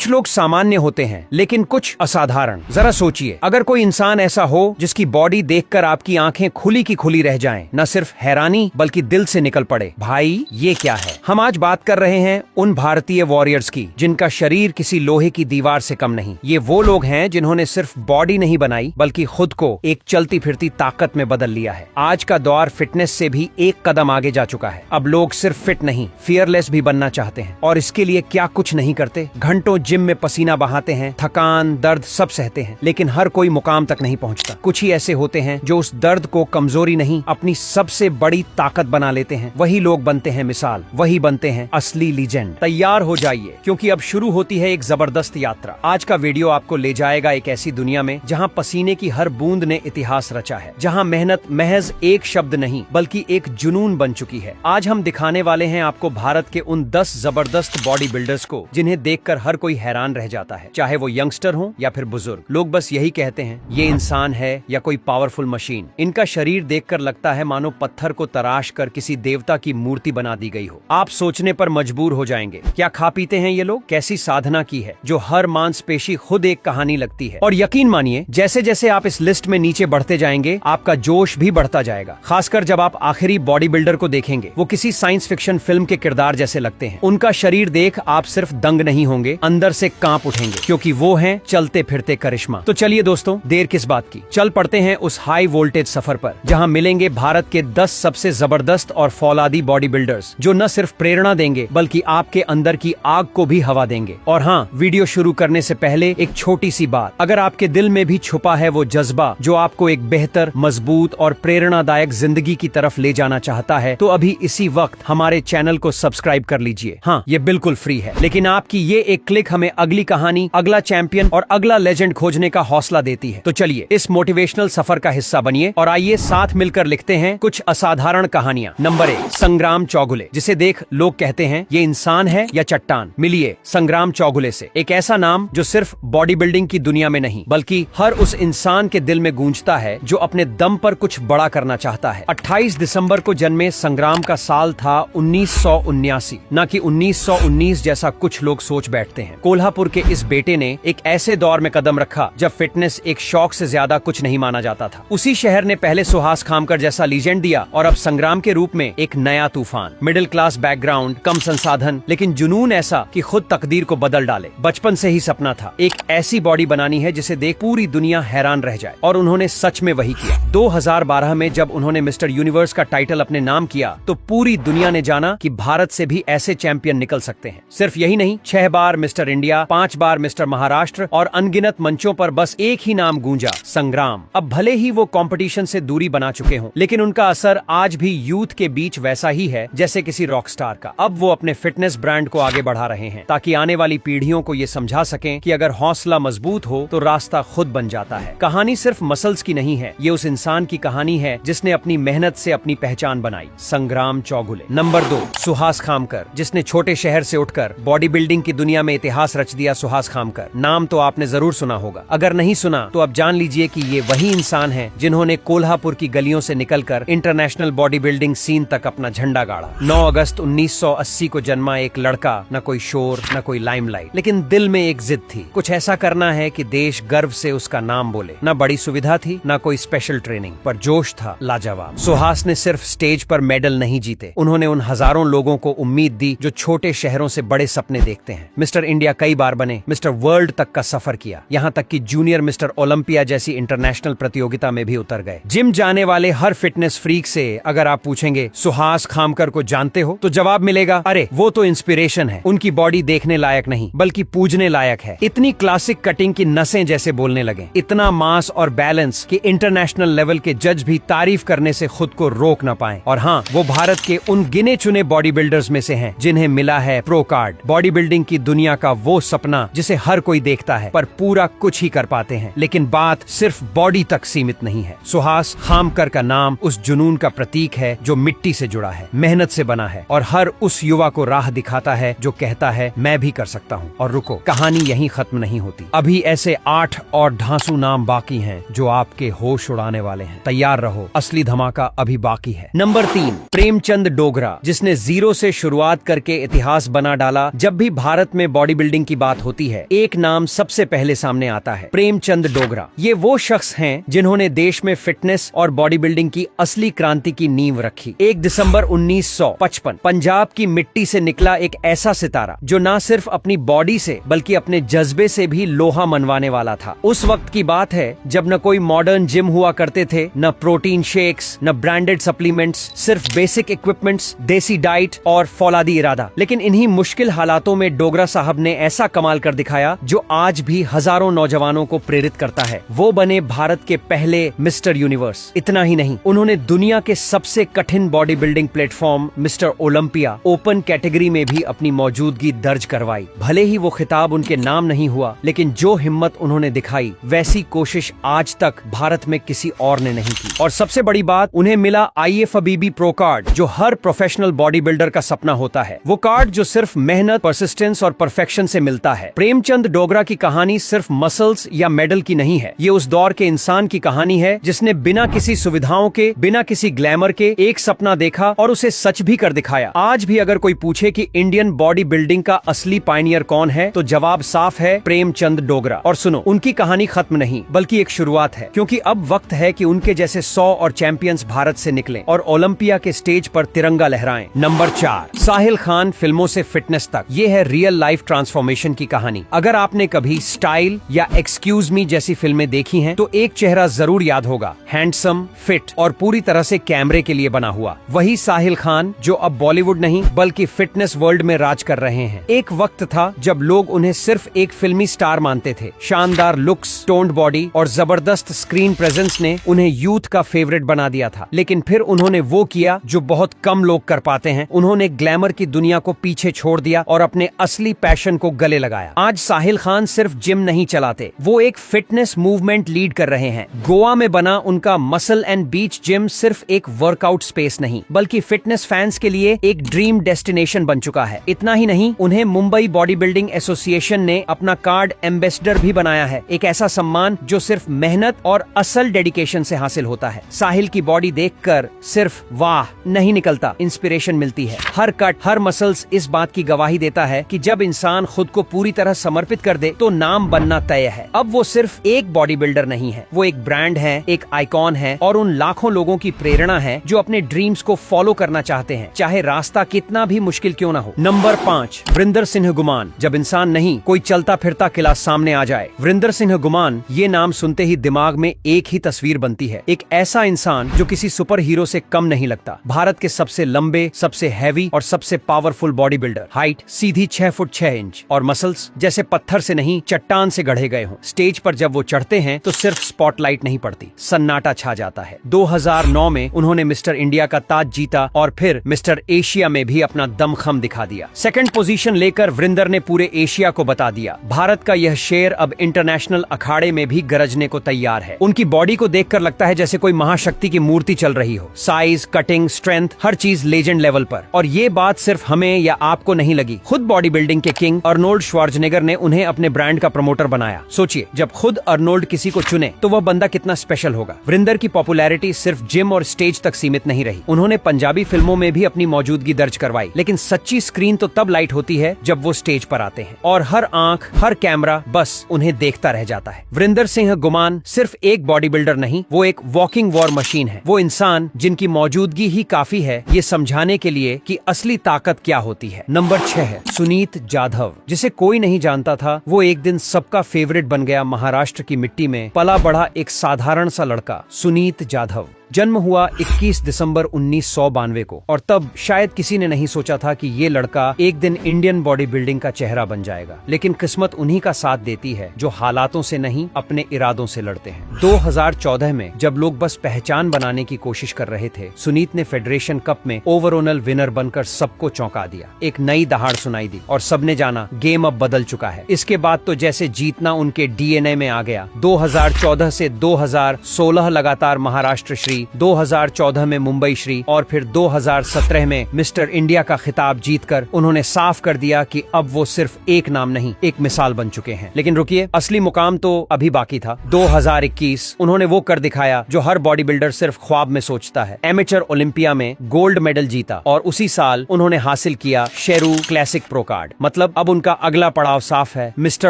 कुछ लोग सामान्य होते हैं लेकिन कुछ असाधारण। जरा सोचिए, अगर कोई इंसान ऐसा हो जिसकी बॉडी देखकर आपकी आंखें खुली की खुली रह जाएं, न सिर्फ हैरानी बल्कि दिल से निकल पड़े, भाई ये क्या है। हम आज बात कर रहे हैं उन भारतीय वॉरियर्स की जिनका शरीर किसी लोहे की दीवार से कम नहीं। ये वो लोग हैं जिन्होंने सिर्फ बॉडी नहीं बनाई बल्कि खुद को एक चलती फिरती ताकत में बदल लिया है। आज का दौर फिटनेस से भी एक कदम आगे जा चुका है। अब लोग सिर्फ फिट नहीं, फियरलेस भी बनना चाहते हैं। और इसके लिए क्या कुछ नहीं करते, घंटों जिम में पसीना बहाते हैं, थकान दर्द सब सहते हैं, लेकिन हर कोई मुकाम तक नहीं पहुंचता। कुछ ही ऐसे होते हैं जो उस दर्द को कमजोरी नहीं, अपनी सबसे बड़ी ताकत बना लेते हैं। वही लोग बनते हैं मिसाल, वही बनते हैं असली लीजेंड। तैयार हो जाइए, क्योंकि अब शुरू होती है एक जबरदस्त यात्रा। आज का वीडियो आपको ले जाएगा एक ऐसी दुनिया में जहां पसीने की हर बूंद ने इतिहास रचा है, जहां मेहनत महज एक शब्द नहीं बल्कि एक जुनून बन चुकी है। आज हम दिखाने वाले हैं आपको भारत के उन 10 जबरदस्त बॉडी बिल्डर्स को जिन्हें देखकर हर कोई हैरान रह जाता है, चाहे वो यंगस्टर हो या फिर बुजुर्ग। लोग बस यही कहते हैं, ये इंसान है या कोई पावरफुल मशीन। इनका शरीर देखकर लगता है मानो पत्थर को तराश कर किसी देवता की मूर्ति बना दी गई हो। आप सोचने पर मजबूर हो जाएंगे, क्या खा पीते हैं ये लोग, कैसी साधना की है जो हर मांसपेशी खुद एक कहानी लगती है। और यकीन मानिए, जैसे जैसे आप इस लिस्ट में नीचे बढ़ते जाएंगे आपका जोश भी बढ़ता जाएगा। खासकर जब आप आखिरी बॉडी बिल्डर को देखेंगे, वो किसी साइंस फिक्शन फिल्म के किरदार जैसे लगते हैं। उनका शरीर देख आप सिर्फ दंग नहीं होंगे, अंदर से कांप उठेंगे, क्योंकि वो हैं चलते फिरते करिश्मा। तो चलिए दोस्तों, देर किस बात की, चल पड़ते हैं उस हाई वोल्टेज सफर पर, जहां मिलेंगे भारत के 10 सबसे जबरदस्त और फौलादी बॉडी बिल्डर्स जो न सिर्फ प्रेरणा देंगे बल्कि आपके अंदर की आग को भी हवा देंगे। और हाँ, वीडियो शुरू करने से पहले एक छोटी सी बात, अगर आपके दिल में भी छुपा है वो जज्बा जो आपको एक बेहतर, मजबूत और प्रेरणादायक जिंदगी की तरफ ले जाना चाहता है, तो अभी इसी वक्त हमारे चैनल को सब्सक्राइब कर लीजिए। हाँ, ये बिल्कुल फ्री है, लेकिन आपकी ये एक क्लिक हमें अगली कहानी, अगला चैंपियन और अगला लेजेंड खोजने का हौसला देती है। तो चलिए इस मोटिवेशनल सफर का हिस्सा बनिए और आइए साथ मिलकर लिखते हैं कुछ असाधारण कहानियां। नंबर 1, संग्राम चौगुले, जिसे देख लोग कहते हैं ये इंसान है या चट्टान। मिलिए संग्राम चौगुले से, एक ऐसा नाम जो सिर्फ बॉडी बिल्डिंग की दुनिया में नहीं बल्कि हर उस इंसान के दिल में गूंजता है जो अपने दम पर कुछ बड़ा करना चाहता है। 28 दिसंबर को जन्मे संग्राम का साल था 1979, न कि 1919 जैसा कुछ लोग सोच बैठते हैं। कोल्हापुर के इस बेटे ने एक ऐसे दौर में कदम रखा जब फिटनेस एक शौक से ज्यादा कुछ नहीं माना जाता था। उसी शहर ने पहले सुहास खामकर जैसा लीजेंड दिया और अब संग्राम के रूप में एक नया तूफान। मिडिल क्लास बैकग्राउंड, कम संसाधन, लेकिन जुनून ऐसा कि खुद तकदीर को बदल डाले। बचपन से ही सपना था एक ऐसी बॉडी बनानी है जिसे देख पूरी दुनिया हैरान रह जाए, और उन्होंने सच में वही किया। 2012 में जब उन्होंने मिस्टर यूनिवर्स का टाइटल अपने नाम किया तो पूरी दुनिया ने जाना कि भारत से भी ऐसे चैंपियन निकल सकते हैं। सिर्फ यही नहीं, 6 बार मिस्टर इंडिया, 5 बार मिस्टर महाराष्ट्र और अनगिनत मंचों पर बस एक ही नाम गूंजा, संग्राम। अब भले ही वो कंपटीशन से दूरी बना चुके हों, लेकिन उनका असर आज भी यूथ के बीच वैसा ही है जैसे किसी रॉक स्टार का। अब वो अपने फिटनेस ब्रांड को आगे बढ़ा रहे हैं ताकि आने वाली पीढ़ियों को ये समझा सकें कि अगर हौसला मजबूत हो तो रास्ता खुद बन जाता है। कहानी सिर्फ मसल्स की नहीं है, ये उस इंसान की कहानी है जिसने अपनी मेहनत से अपनी पहचान बनाई, संग्राम चौगुले। नंबर 2, सुहास खामकर, जिसने छोटे शहर से उठकर बॉडी बिल्डिंग की दुनिया में इतिहास रच दिया। सुहास खामकर नाम तो आपने जरूर सुना होगा, अगर नहीं सुना तो अब जान लीजिए कि ये वही इंसान है जिन्होंने कोल्हापुर की गलियों से निकलकर इंटरनेशनल बॉडी बिल्डिंग सीन तक अपना झंडा गाड़ा। 9 अगस्त 1980 को जन्मा एक लड़का, न कोई शोर न कोई लाइमलाइट, लेकिन दिल में एक जिद थी, कुछ ऐसा करना है कि देश गर्व से उसका नाम बोले। न बड़ी सुविधा थी, न कोई स्पेशल ट्रेनिंग, पर जोश था लाजवाब। सुहास ने सिर्फ स्टेज पर मेडल नहीं जीते, उन्होंने उन हजारों लोगों को उम्मीद दी जो छोटे शहरों से बड़े सपने देखते हैं। मिस्टर इंडिया कई बार बने, मिस्टर वर्ल्ड तक का सफर किया, यहाँ तक कि जूनियर मिस्टर ओलंपिया जैसी इंटरनेशनल प्रतियोगिता में भी उतर गए। जिम जाने वाले हर फिटनेस फ्रीक से अगर आप पूछेंगे सुहास खामकर को जानते हो, तो जवाब मिलेगा, अरे वो तो इंस्पिरेशन है, उनकी बॉडी देखने लायक नहीं बल्कि पूजने लायक है। इतनी क्लासिक कटिंग की नसें जैसे बोलने लगे, इतना मास और बैलेंस कि इंटरनेशनल लेवल के जज भी तारीफ करने से खुद को रोक न पाए। और हाँ, वो भारत के उन गिने चुने बॉडी बिल्डर्स में से हैं जिन्हें मिला है प्रो कार्ड, बॉडी बिल्डिंग की दुनिया का वो सपना जिसे हर कोई देखता है पर पूरा कुछ ही कर पाते हैं। लेकिन बात सिर्फ बॉडी तक सीमित नहीं है। सुहास खामकर का नाम उस जुनून का प्रतीक है जो मिट्टी से जुड़ा है, मेहनत से बना है और हर उस युवा को राह दिखाता है जो कहता है मैं भी कर सकता हूँ। और रुको, कहानी यहीं खत्म नहीं होती, अभी ऐसे 8 और ढांसू नाम बाकी हैं जो आपके होश उड़ाने वाले हैं। तैयार रहो, असली धमाका अभी बाकी है। नंबर 3, प्रेमचंद डोगरा, जिसने जीरो से शुरुआत करके इतिहास बना डाला। जब भी भारत में बॉडी बिल्डिंग बिल्डिंग की बात होती है, एक नाम सबसे पहले सामने आता है, प्रेमचंद डोगरा। ये वो शख्स हैं जिन्होंने देश में फिटनेस और बॉडी बिल्डिंग की असली क्रांति की नींव रखी। 1 दिसंबर 1955 पंजाब की मिट्टी से निकला एक ऐसा सितारा जो न सिर्फ अपनी बॉडी से बल्कि अपने जज्बे से भी लोहा मनवाने वाला था। उस वक्त की बात है जब न कोई मॉडर्न जिम हुआ करते थे, न प्रोटीन शेक्स, न ब्रांडेड सप्लीमेंट्स, सिर्फ बेसिक इक्विपमेंट्स, देसी डाइट और फौलादी इरादा। लेकिन इन्हीं मुश्किल हालातों में डोगरा साहब ने ऐसा कमाल कर दिखाया जो आज भी हजारों नौजवानों को प्रेरित करता है। वो बने भारत के पहले मिस्टर यूनिवर्स। इतना ही नहीं, उन्होंने दुनिया के सबसे कठिन body building platform mister Olympia open category में भी अपनी मौजूदगी दर्ज करवाई। भले ही वो खिताब उनके नाम नहीं हुआ, लेकिन जो हिम्मत उन्होंने दिखाई वैसी कोशिश आज तक भारत में किसी और ने नहीं की। और सबसे बड़ी बात, उन्हें मिला IF हबीबी प्रो कार्ड, जो हर प्रोफेशनल बॉडी बिल्डर का सपना होता है। वो कार्ड जो सिर्फ मेहनत, परसिस्टेंस और परफेक्शन से मिलता है। प्रेमचंद डोगरा की कहानी सिर्फ मसल्स या मेडल की नहीं है, ये उस दौर के इंसान की कहानी है जिसने बिना किसी सुविधाओं के, बिना किसी ग्लैमर के एक सपना देखा और उसे सच भी कर दिखाया। आज भी अगर कोई पूछे कि इंडियन बॉडी बिल्डिंग का असली पायनियर कौन है, तो जवाब साफ है, प्रेमचंद डोगरा। और सुनो, उनकी कहानी खत्म नहीं बल्कि एक शुरुआत है, क्योंकि अब वक्त है कि उनके जैसे 100 और चैंपियंस भारत से निकलें और ओलंपिया के स्टेज पर तिरंगा लहराएं। नंबर 4, साहिल खान। फिल्मों से फिटनेस तक, ये है रियल लाइफ ट्रांसफॉर्मेशन की कहानी। अगर आपने कभी स्टाइल या एक्सक्यूज मी जैसी फिल्में देखी हैं, तो एक चेहरा जरूर याद होगा, हैंडसम, फिट और पूरी तरह से कैमरे के लिए बना हुआ। वही साहिल खान जो अब बॉलीवुड नहीं बल्कि फिटनेस वर्ल्ड में राज कर रहे हैं। एक वक्त था जब लोग उन्हें सिर्फ एक फिल्मी स्टार मानते थे। शानदार लुक्स, टोन्ड बॉडी और जबरदस्त स्क्रीन प्रेजेंस ने उन्हें यूथ का फेवरेट बना दिया था। लेकिन फिर उन्होंने वो किया जो बहुत कम लोग कर पाते हैं, उन्होंने ग्लैमर की दुनिया को पीछे छोड़ दिया और अपने असली पैशन को गले लगाया। आज साहिल खान सिर्फ जिम नहीं चलाते, वो एक फिटनेस मूवमेंट लीड कर रहे हैं। गोवा में बना उनका मसल एंड बीच जिम सिर्फ एक वर्कआउट स्पेस नहीं बल्कि फिटनेस फैंस के लिए एक ड्रीम डेस्टिनेशन बन चुका है। इतना ही नहीं, उन्हें मुंबई बॉडी बिल्डिंग एसोसिएशन ने अपना कार्ड एम्बेसडर भी बनाया है, एक ऐसा सम्मान जो सिर्फ मेहनत और असल डेडिकेशन से हासिल होता है। साहिल की बॉडी देखकर सिर्फ वाह नहीं निकलता, इंस्पिरेशन मिलती है। हर कट, हर मसल्स इस बात की गवाही देता है कि जब इंसान खुद को पूरी तरह समर्पित कर दे तो नाम बनना तय है। अब वो सिर्फ एक बॉडी बिल्डर नहीं है, वो एक ब्रांड है, एक आइकॉन है और उन लाखों लोगों की प्रेरणा है जो अपने ड्रीम्स को फॉलो करना चाहते हैं, चाहे रास्ता कितना भी मुश्किल क्यों ना हो। नंबर 5, वरिंदर सिंह गुमान। जब इंसान नहीं, कोई चलता फिरता किला सामने आ जाए, वरिंदर सिंह गुमान, ये नाम सुनते ही दिमाग में एक ही तस्वीर बनती है, एक ऐसा इंसान जो किसी सुपर हीरो से कम नहीं लगता। भारत के सबसे लंबे, सबसे हैवी और सबसे पावरफुल बॉडी बिल्डर। हाइट सीधी 6 फुट 6 इंच और मसल्स जैसे पत्थर से नहीं, चट्टान से गढ़े गए हों। स्टेज पर जब वो चढ़ते हैं तो सिर्फ स्पॉटलाइट नहीं पड़ती, सन्नाटा छा जाता है। 2009 में उन्होंने मिस्टर इंडिया का ताज जीता और फिर मिस्टर एशिया में भी अपना दमखम दिखा दिया। सेकंड पोजीशन लेकर वरिंदर ने पूरे एशिया को बता दिया, भारत का यह शेर अब इंटरनेशनल अखाड़े में भी गरजने को तैयार है। उनकी बॉडी को देखकर लगता है जैसे कोई महाशक्ति की मूर्ति चल रही हो। साइज, कटिंग, स्ट्रेंथ, हर चीज लेजेंड लेवल पर। और ये बात सिर्फ हमें या आपको नहीं लगी, खुद बॉडी बिल्डिंग के किंग अर्नोल्ड श्वार्ज़नेगर ने उन्हें अपने ब्रांड का प्रमोटर बनाया। सोचिए, जब खुद अर्नोल्ड किसी को चुने तो वह बंदा कितना स्पेशल होगा। वरिंदर की पॉपुलैरिटी सिर्फ जिम और स्टेज तक सीमित नहीं रही, उन्होंने पंजाबी फिल्मों में भी अपनी मौजूदगी दर्ज करवाई। लेकिन सच्ची स्क्रीन तो तब लाइट होती है जब वो स्टेज पर आते हैं और हर आंख, हर कैमरा बस उन्हें देखता रह जाता है। वरिंदर सिंह गुमान सिर्फ एक बॉडी बिल्डर नहीं, वो एक वॉकिंग वॉर मशीन है। वो इंसान जिनकी मौजूदगी ही काफी है ये समझाने के लिए कि असली ताकत क्या होती है। नंबर 6 है सुनीत जाधव, जिसे कोई नहीं जानता था, वो एक दिन सबका फेवरेट बन गया। महाराष्ट्र की मिट्टी में पला बढ़ा एक साधारण सा लड़का सुनीत जाधव। जन्म हुआ 21 दिसंबर 1992 को और तब शायद किसी ने नहीं सोचा था कि ये लड़का एक दिन इंडियन बॉडी बिल्डिंग का चेहरा बन जाएगा। लेकिन किस्मत उन्हीं का साथ देती है जो हालातों से नहीं अपने इरादों से लड़ते हैं। 2014 में जब लोग बस पहचान बनाने की कोशिश कर रहे थे, सुनीत ने फेडरेशन कप में ओवरऑल विनर बनकर सबको चौंका दिया। एक नई दहाड़ सुनाई दी और सबने जाना गेम अब बदल चुका है। इसके बाद तो जैसे जीतना उनके DNA में आ गया। 2014 से 2016 लगातार महाराष्ट्र श्री श्री, 2014 में मुंबई श्री और फिर 2017 में मिस्टर इंडिया का खिताब जीतकर उन्होंने साफ कर दिया कि अब वो सिर्फ एक नाम नहीं, एक मिसाल बन चुके हैं। लेकिन रुकिए, असली मुकाम तो अभी बाकी था। 2021 उन्होंने वो कर दिखाया जो हर बॉडी बिल्डर सिर्फ ख्वाब में सोचता है। एमेचर ओलंपिया में गोल्ड मेडल जीता और उसी साल उन्होंने हासिल किया शेरू क्लासिक प्रो कार्ड। मतलब अब उनका अगला पड़ाव साफ है, मिस्टर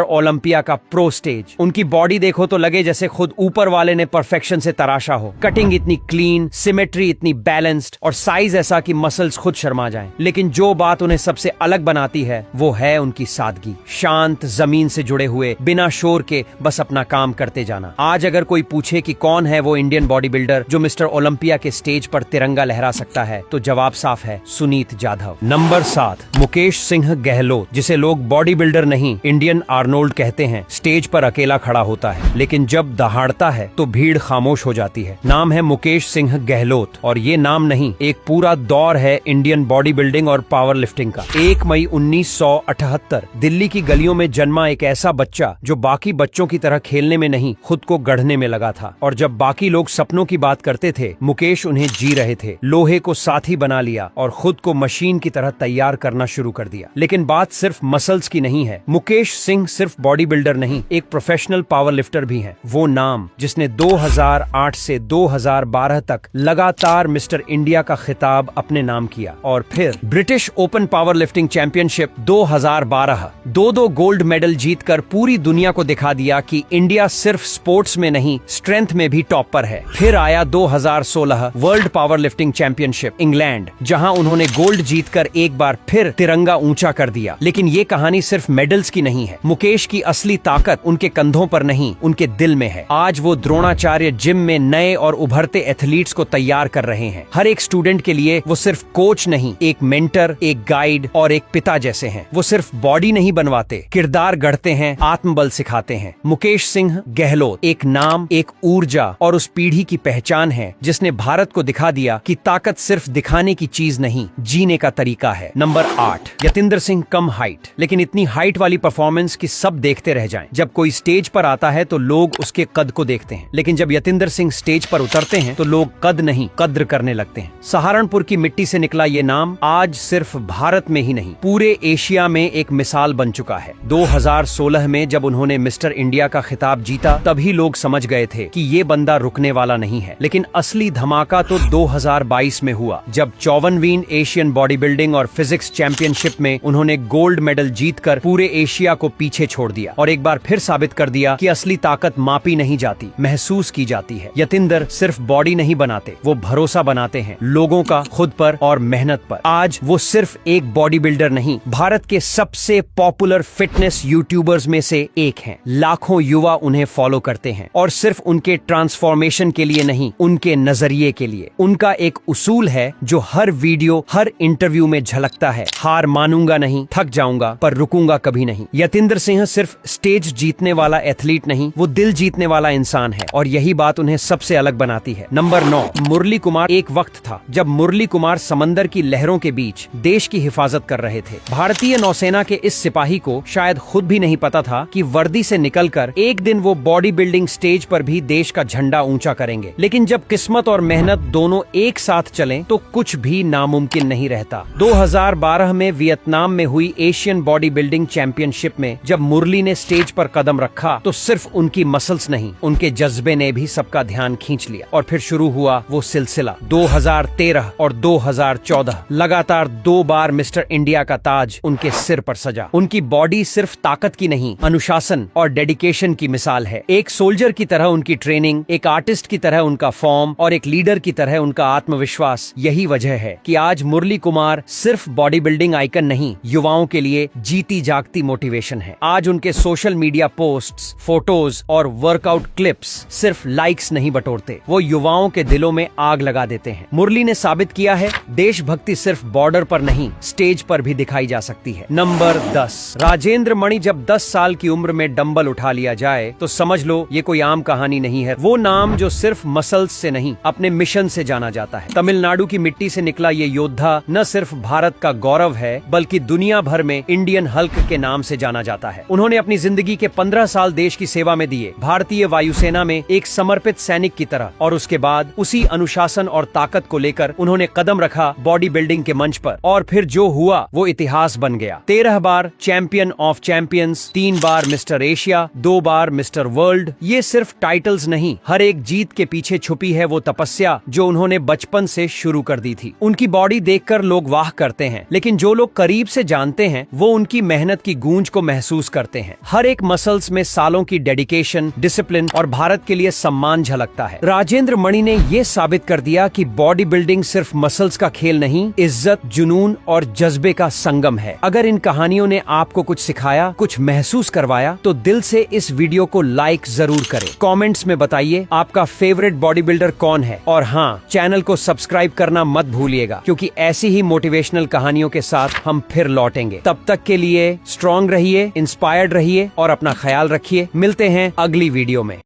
ओलंपिया का प्रो स्टेज। उनकी बॉडी देखो तो लगे जैसे खुद ऊपर वाले ने परफेक्शन से तराशा हो। कटिंग इतनी क्लीन, सिमेट्री इतनी बैलेंस्ड और साइज ऐसा कि मसल्स खुद शर्मा जाएं। लेकिन जो बात उन्हें सबसे अलग बनाती है वो है उनकी सादगी। शांत, जमीन से जुड़े हुए, बिना शोर के बस अपना काम करते जाना। आज अगर कोई पूछे कि कौन है वो इंडियन बॉडी बिल्डर जो मिस्टर ओलंपिया के स्टेज पर तिरंगा लहरा सकता है, तो जवाब साफ है, सुनीत जाधव। नंबर 7, मुकेश सिंह गहलोत, जिसे लोग बॉडी बिल्डर नहीं इंडियन आर्नोल्ड कहते हैं, स्टेज पर अकेला खड़ा होता है, लेकिन जब दहाड़ता है तो भीड़ खामोश हो जाती है। नाम है मुकेश सिंह गहलोत और ये नाम नहीं, एक पूरा दौर है इंडियन बॉडी बिल्डिंग और पावर लिफ्टिंग का। 1 मई 1978 दिल्ली की गलियों में जन्मा एक ऐसा बच्चा जो बाकी बच्चों की तरह खेलने में नहीं, खुद को गढ़ने में लगा था। और जब बाकी लोग सपनों की बात करते थे, मुकेश उन्हें जी रहे थे। लोहे को साथी बना लिया और खुद को मशीन की तरह तैयार करना शुरू कर दिया। लेकिन बात सिर्फ मसल्स की नहीं है। मुकेश सिंह सिर्फ बॉडी बिल्डर नहीं, एक प्रोफेशनल पावर लिफ्टर भी है। वो नाम जिसने 2008 से 2012 तक लगातार मिस्टर इंडिया का खिताब अपने नाम किया और फिर British open power lifting championship 2012 दो गोल्ड मेडल जीतकर पूरी दुनिया को दिखा दिया कि इंडिया सिर्फ स्पोर्ट्स में नहीं, स्ट्रेंथ में भी टॉप पर है। फिर आया 2016 world power lifting championship England, जहां उन्होंने गोल्ड जीतकर एक बार फिर तिरंगा ऊंचा कर दिया। लेकिन ये कहानी सिर्फ मेडल्स की नहीं है। मुकेश की असली ताकत उनके कंधों पर नहीं, उनके दिल में है। आज वो द्रोणाचार्य जिम में नए और उभरते एथलीट्स को तैयार कर रहे हैं। हर एक स्टूडेंट के लिए वो सिर्फ कोच नहीं, एक मेंटर, एक गाइड और एक पिता जैसे हैं। वो सिर्फ बॉडी नहीं बनवाते, किरदार गढ़ते हैं, आत्मबल सिखाते हैं। मुकेश सिंह गहलोत एक नाम, एक ऊर्जा और उस पीढ़ी की पहचान है जिसने भारत को दिखा दिया कि ताकत सिर्फ दिखाने की चीज नहीं, जीने का तरीका है। नंबर 8, यतिंदर सिंह कम हाइट, लेकिन इतनी हाइट वाली परफॉर्मेंस की सब देखते रह जाएं। जब कोई स्टेज पर आता है तो लोग उसके कद को देखते हैं, लेकिन जब यतिंदर सिंह स्टेज पर उतरते हैं तो लोग कद नहीं, कद्र करने लगते हैं। सहारनपुर की मिट्टी से निकला ये नाम आज सिर्फ भारत में ही नहीं, पूरे एशिया में एक मिसाल बन चुका है। 2016 में जब उन्होंने मिस्टर इंडिया का खिताब जीता, तभी लोग समझ गए थे कि ये बंदा रुकने वाला नहीं है। लेकिन असली धमाका तो 2022 में हुआ, जब 54वीं एशियन बॉडी बिल्डिंग और फिजिक्स चैंपियनशिप में उन्होंने गोल्ड मेडल जीतकर पूरे एशिया को पीछे छोड़ दिया और एक बार फिर साबित कर दिया कि असली ताकत मापी नहीं जाती, महसूस की जाती है। यतिंदर सिर्फ बॉडी नहीं बनाते, वो भरोसा बनाते हैं लोगों का, खुद पर और मेहनत पर। आज वो सिर्फ एक बॉडी बिल्डर नहीं, भारत के सबसे पॉपुलर फिटनेस यूट्यूबर्स में से एक हैं। लाखों युवा उन्हें फॉलो करते हैं और सिर्फ उनके ट्रांसफॉर्मेशन के लिए नहीं, उनके नजरिए के लिए। उनका एक उसूल है जो हर वीडियो, हर इंटरव्यू में झलकता है, हार मानूंगा नहीं, थक जाऊंगा पर रुकूंगा कभी नहीं। यतिंदर सिंह सिर्फ स्टेज जीतने वाला एथलीट नहीं, वो दिल जीतने वाला इंसान है और यही बात उन्हें सबसे अलग बनाती है। नंबर 9, मुरली कुमार। एक वक्त था जब मुरली कुमार समंदर की लहरों के बीच देश की हिफाजत कर रहे थे। भारतीय नौसेना के इस सिपाही को शायद खुद भी नहीं पता था कि वर्दी से निकलकर एक दिन वो बॉडी बिल्डिंग स्टेज पर भी देश का झंडा ऊंचा करेंगे। लेकिन जब किस्मत और मेहनत दोनों एक साथ चलें तो कुछ भी नामुमकिन नहीं रहता। 2012 में वियतनाम में हुई एशियन बॉडी बिल्डिंग चैंपियनशिप में जब मुरली ने स्टेज पर कदम रखा तो सिर्फ उनकी मसल्स नहीं, उनके जज्बे ने भी सबका ध्यान खींच लिया। और फिर शुरू हुआ वो सिलसिला। 2013 और 2014 लगातार 2 बार मिस्टर इंडिया का ताज उनके सिर पर सजा। उनकी बॉडी सिर्फ ताकत की नहीं, अनुशासन और डेडिकेशन की मिसाल है। एक सोल्जर की तरह उनकी ट्रेनिंग, एक आर्टिस्ट की तरह उनका फॉर्म और एक लीडर की तरह उनका आत्मविश्वास। यही वजह है कि आज मुरली कुमार सिर्फ बॉडी बिल्डिंग आइकन नहीं, युवाओं के लिए जीती जागती मोटिवेशन है। आज उनके सोशल मीडिया पोस्ट्स, फोटोज और वर्कआउट क्लिप्स सिर्फ लाइक्स नहीं बटोरते, वो युवाओं के दिलों में आग लगा देते हैं। मुरली ने साबित किया है देशभक्ति सिर्फ बॉर्डर पर नहीं, स्टेज पर भी दिखाई जा सकती है। नंबर 10, राजेंद्र मणि। जब 10 साल की उम्र में डंबल उठा लिया जाए तो समझ लो ये कोई आम कहानी नहीं है। वो नाम जो सिर्फ मसल्स से नहीं, अपने मिशन से जाना जाता है। तमिलनाडु की मिट्टी से निकला ये योद्धा न सिर्फ भारत का गौरव है, बल्कि दुनिया भर में इंडियन हल्क के नाम से जाना जाता है। उन्होंने अपनी जिंदगी के 15 साल देश की सेवा में दिए, भारतीय वायुसेना में एक समर्पित सैनिक की तरह, और उसके के बाद उसी अनुशासन और ताकत को लेकर उन्होंने कदम रखा बॉडी बिल्डिंग के मंच पर, और फिर जो हुआ वो इतिहास बन गया। 13 बार चैंपियन ऑफ चैंपियंस, 3 बार मिस्टर एशिया, 2 बार मिस्टर वर्ल्ड। ये सिर्फ टाइटल्स नहीं, हर एक जीत के पीछे छुपी है वो तपस्या जो उन्होंने बचपन से शुरू कर दी थी। उनकी बॉडी देखकर लोग वाह करते हैं, लेकिन जो लोग करीब से जानते हैं वो उनकी मेहनत की गूंज को महसूस करते हैं। हर एक मसल्स में सालों की डेडिकेशन, डिसिप्लिन और भारत के लिए सम्मान झलकता है। राजेंद्र मणि ने ये साबित कर दिया कि बॉडी बिल्डिंग सिर्फ मसल्स का खेल नहीं, इज्जत, जुनून और जज्बे का संगम है। अगर इन कहानियों ने आपको कुछ सिखाया, कुछ महसूस करवाया, तो दिल से इस वीडियो को लाइक जरूर करें। कमेंट्स में बताइए आपका फेवरेट बॉडी बिल्डर कौन है, और हाँ, चैनल को सब्सक्राइब करना मत भूलिएगा, क्योंकि ऐसी ही मोटिवेशनल कहानियों के साथ हम फिर लौटेंगे। तब तक के लिए स्ट्रांग रहिए, इंस्पायर्ड रहिए और अपना ख्याल रखिए। मिलते हैं अगली वीडियो में।